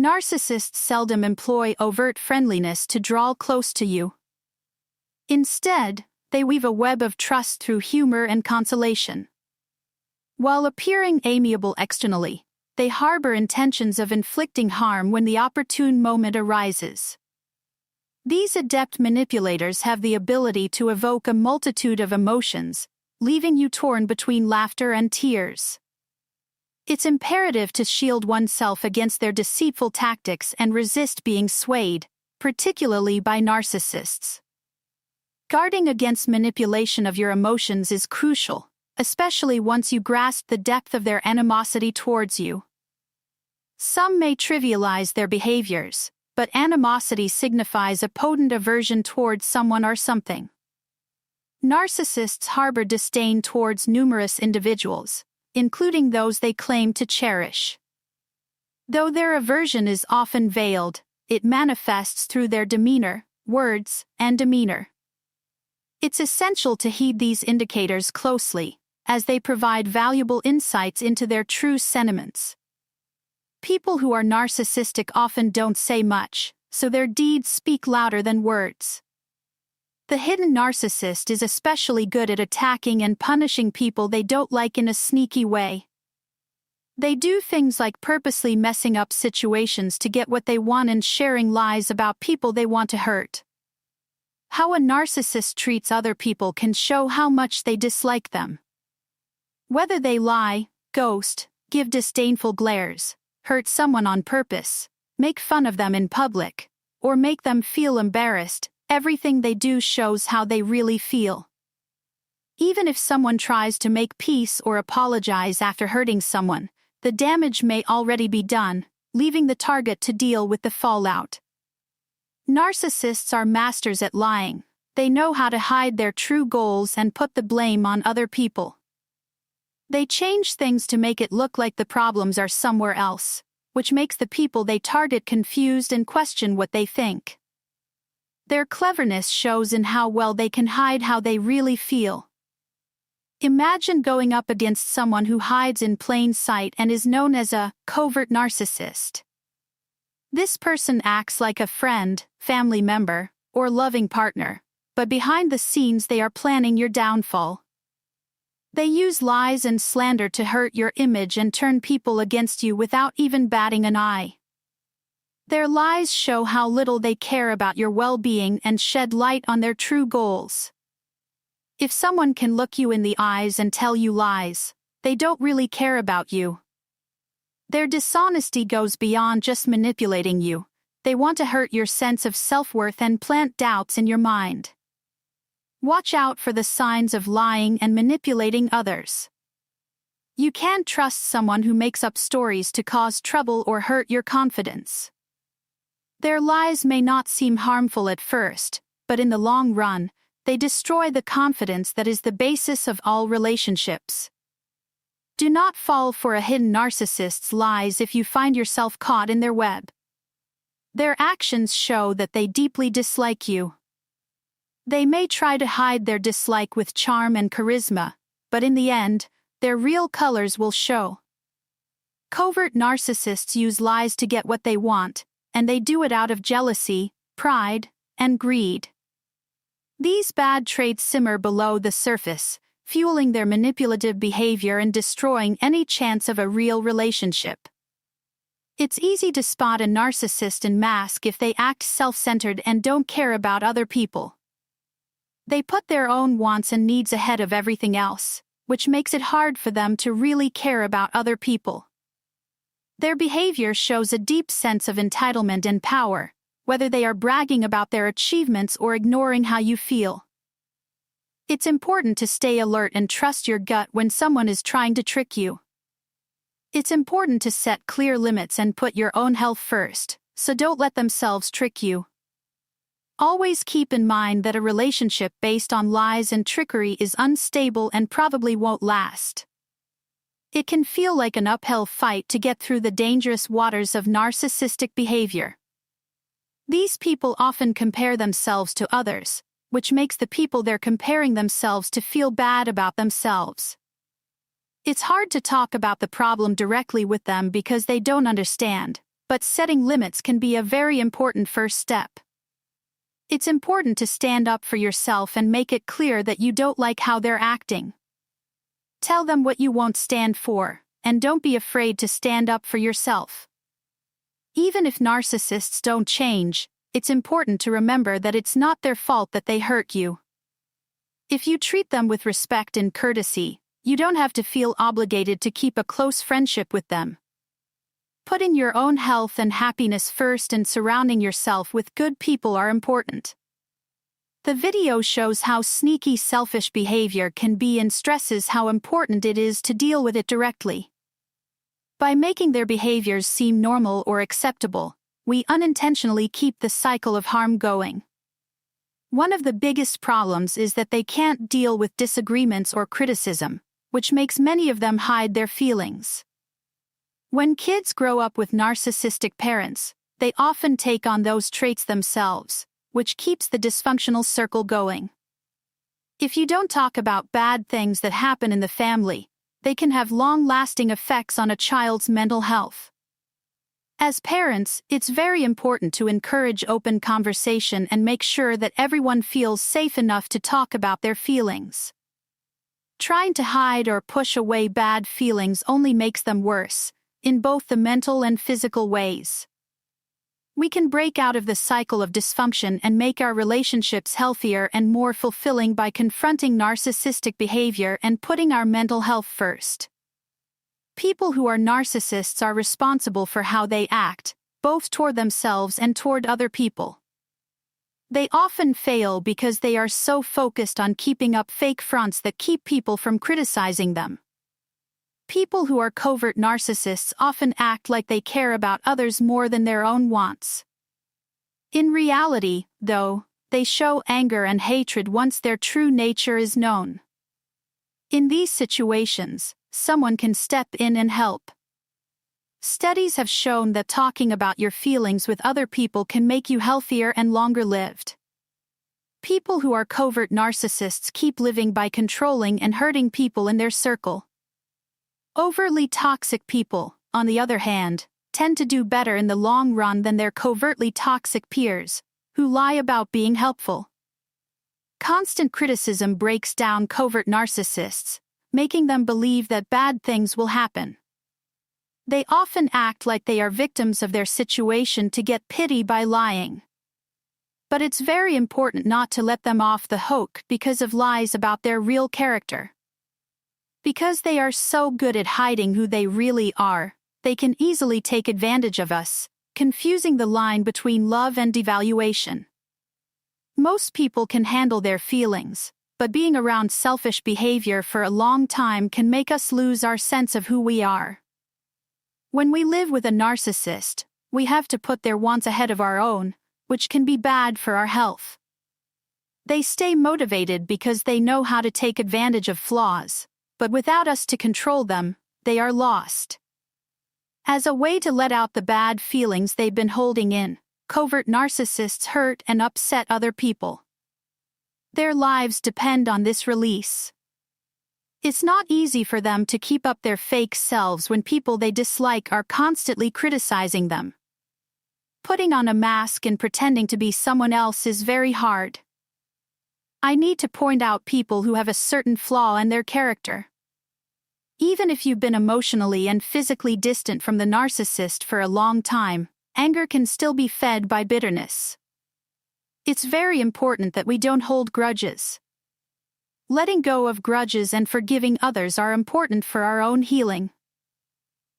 Narcissists seldom employ overt friendliness to draw close to you. Instead, they weave a web of trust through humor and consolation. While appearing amiable externally, they harbor intentions of inflicting harm when the opportune moment arises. These adept manipulators have the ability to evoke a multitude of emotions, leaving you torn between laughter and tears. It's imperative to shield oneself against their deceitful tactics and resist being swayed, particularly by narcissists. Guarding against manipulation of your emotions is crucial, especially once you grasp the depth of their animosity towards you. Some may trivialize their behaviors, but animosity signifies a potent aversion towards someone or something. Narcissists harbor disdain towards numerous individuals, including those they claim to cherish. Though their aversion is often veiled, it manifests through their demeanor, words, and demeanor. It's essential to heed these indicators closely, as they provide valuable insights into their true sentiments. People who are narcissistic often don't say much, so their deeds speak louder than words. The hidden narcissist is especially good at attacking and punishing people they don't like in a sneaky way. They do things like purposely messing up situations to get what they want and sharing lies about people they want to hurt. How a narcissist treats other people can show how much they dislike them. Whether they lie, ghost, give disdainful glares, hurt someone on purpose, make fun of them in public, or make them feel embarrassed, everything they do shows how they really feel. Even if someone tries to make peace or apologize after hurting someone, the damage may already be done, leaving the target to deal with the fallout. Narcissists are masters at lying. They know how to hide their true goals and put the blame on other people. They change things to make it look like the problems are somewhere else, which makes the people they target confused and question what they think. Their cleverness shows in how well they can hide how they really feel. Imagine going up against someone who hides in plain sight and is known as a covert narcissist. This person acts like a friend, family member, or loving partner, but behind the scenes they are planning your downfall. They use lies and slander to hurt your image and turn people against you without even batting an eye. Their lies show how little they care about your well-being and shed light on their true goals. If someone can look you in the eyes and tell you lies, they don't really care about you. Their dishonesty goes beyond just manipulating you. They want to hurt your sense of self-worth and plant doubts in your mind. Watch out for the signs of lying and manipulating others. You can't trust someone who makes up stories to cause trouble or hurt your confidence. Their lies may not seem harmful at first, but in the long run, they destroy the confidence that is the basis of all relationships. Do not fall for a hidden narcissist's lies if you find yourself caught in their web. Their actions show that they deeply dislike you. They may try to hide their dislike with charm and charisma, but in the end, their real colors will show. Covert narcissists use lies to get what they want, and they do it out of jealousy, pride, and greed. These bad traits simmer below the surface, fueling their manipulative behavior and destroying any chance of a real relationship. It's easy to spot a narcissist in mask if they act self-centered and don't care about other people. They put their own wants and needs ahead of everything else, which makes it hard for them to really care about other people. Their behavior shows a deep sense of entitlement and power, whether they are bragging about their achievements or ignoring how you feel. It's important to stay alert and trust your gut when someone is trying to trick you. It's important to set clear limits and put your own health first, so don't let themselves trick you. Always keep in mind that a relationship based on lies and trickery is unstable and probably won't last. It can feel like an uphill fight to get through the dangerous waters of narcissistic behavior. These people often compare themselves to others, which makes the people they're comparing themselves to feel bad about themselves. It's hard to talk about the problem directly with them because they don't understand, but setting limits can be a very important first step. It's important to stand up for yourself and make it clear that you don't like how they're acting. Tell them what you won't stand for, and don't be afraid to stand up for yourself. Even if narcissists don't change, it's important to remember that it's not their fault that they hurt you. If you treat them with respect and courtesy, you don't have to feel obligated to keep a close friendship with them. Putting your own health and happiness first and surrounding yourself with good people are important. The video shows how sneaky selfish behavior can be and stresses how important it is to deal with it directly. By making their behaviors seem normal or acceptable, we unintentionally keep the cycle of harm going. One of the biggest problems is that they can't deal with disagreements or criticism, which makes many of them hide their feelings. When kids grow up with narcissistic parents, they often take on those traits themselves, which keeps the dysfunctional circle going. If you don't talk about bad things that happen in the family, they can have long-lasting effects on a child's mental health. As parents, it's very important to encourage open conversation and make sure that everyone feels safe enough to talk about their feelings. Trying to hide or push away bad feelings only makes them worse, in both the mental and physical ways. We can break out of the cycle of dysfunction and make our relationships healthier and more fulfilling by confronting narcissistic behavior and putting our mental health first. People who are narcissists are responsible for how they act, both toward themselves and toward other people. They often fail because they are so focused on keeping up fake fronts that keep people from criticizing them. People who are covert narcissists often act like they care about others more than their own wants. In reality, though, they show anger and hatred once their true nature is known. In these situations, someone can step in and help. Studies have shown that talking about your feelings with other people can make you healthier and longer-lived. People who are covert narcissists keep living by controlling and hurting people in their circle. Overtly toxic people, on the other hand, tend to do better in the long run than their covertly toxic peers, who lie about being helpful. Constant criticism breaks down covert narcissists, making them believe that bad things will happen. They often act like they are victims of their situation to get pity by lying. But it's very important not to let them off the hook because of lies about their real character. Because they are so good at hiding who they really are, they can easily take advantage of us, confusing the line between love and devaluation. Most people can handle their feelings, but being around selfish behavior for a long time can make us lose our sense of who we are. When we live with a narcissist, we have to put their wants ahead of our own, which can be bad for our health. They stay motivated because they know how to take advantage of flaws, but without us to control them, they are lost. As a way to let out the bad feelings they've been holding in, covert narcissists hurt and upset other people. Their lives depend on this release. It's not easy for them to keep up their fake selves when people they dislike are constantly criticizing them. Putting on a mask and pretending to be someone else is very hard. I need to point out people who have a certain flaw in their character. Even if you've been emotionally and physically distant from the narcissist for a long time, anger can still be fed by bitterness. It's very important that we don't hold grudges. Letting go of grudges and forgiving others are important for our own healing.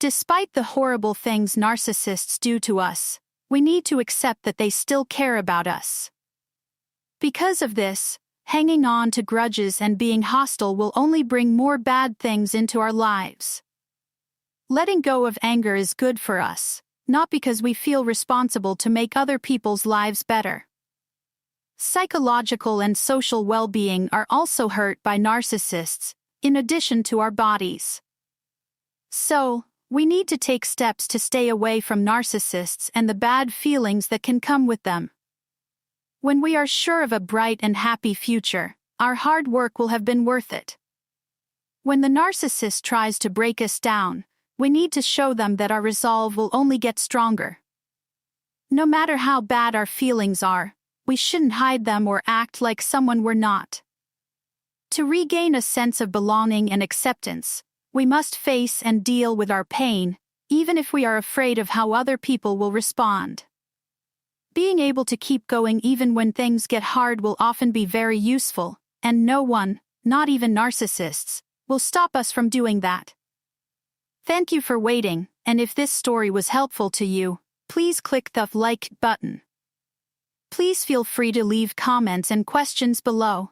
Despite the horrible things narcissists do to us, we need to accept that they still care about us. Because of this, hanging on to grudges and being hostile will only bring more bad things into our lives. Letting go of anger is good for us, not because we feel responsible to make other people's lives better. Psychological and social well-being are also hurt by narcissists, in addition to our bodies. So, we need to take steps to stay away from narcissists and the bad feelings that can come with them. When we are sure of a bright and happy future, our hard work will have been worth it. When the narcissist tries to break us down, we need to show them that our resolve will only get stronger. No matter how bad our feelings are, we shouldn't hide them or act like someone we're not. To regain a sense of belonging and acceptance, we must face and deal with our pain, even if we are afraid of how other people will respond. Being able to keep going even when things get hard will often be very useful, and no one, not even narcissists, will stop us from doing that. Thank you for waiting, and if this story was helpful to you, please click the like button. Please feel free to leave comments and questions below.